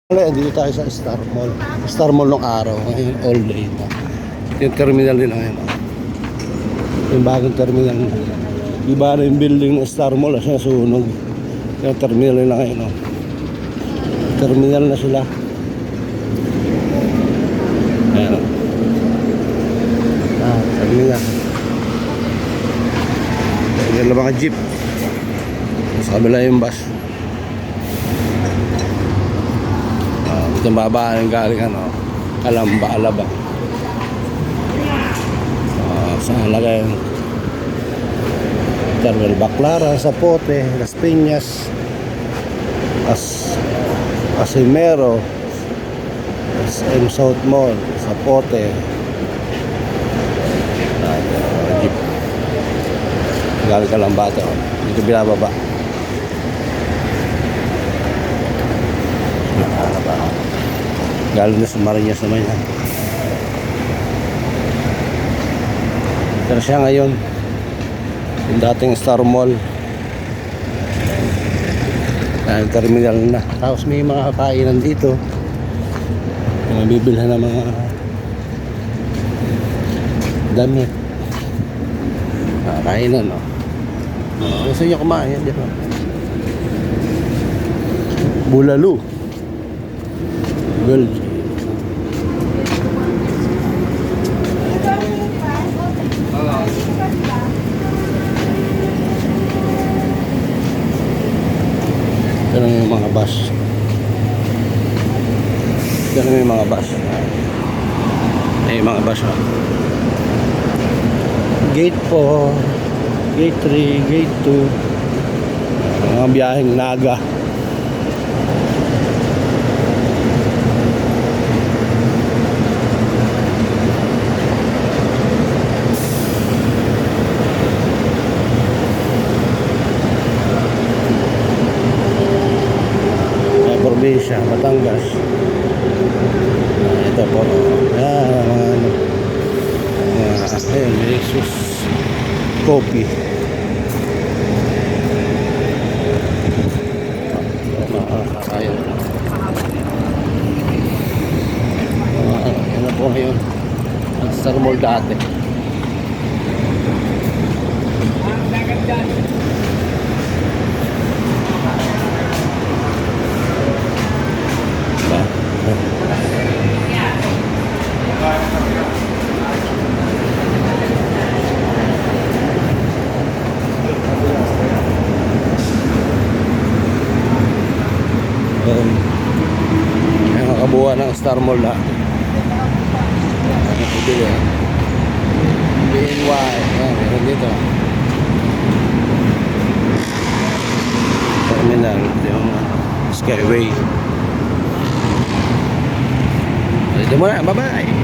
Dito tayo sa Star Mall. Star Mall nung araw. Ngayon all day na. Yung terminal nila ngayon. Yung bagong terminal nila. Iba na yung building ng Star Mall. Kasi nasunog. Yung terminal nila ngayon. Terminal na sila. Ayan. Terminal. Ayan na mga jeep. Sa kabila yung bus. Ito babaan yung galing Calamba, Alaba. Sa halaga yung Terminal Baclaran, Zapote, Las Piñas, Casimero, SM South Mall, Zapote. Jeep galing Calamba ito. Dito binababa. Galing na sa Marinas naman yan. Pero siya ngayon yung dating Star Mall terminal na. Tapos may mga kainan dito, mga bibilhan ng mga damit, kainan. Gusto nyo kumain yan dito? Bulalo, Belgium. Ito na yung mga bus. Ito na yung mga bus. Ay, yung mga bus. Gate 4, Gate 3, Gate 2. Mga biyaheng Naga. Probinsya, Batangas. Ito po. Ayun, Jesus Coffee. Ayun. Yan na po ngayon. Ang Star Mall dati. Ang kabuuan ng Star Mall na BNY. Meron dito terminal, yung Skyway. Dito muna, bye bye.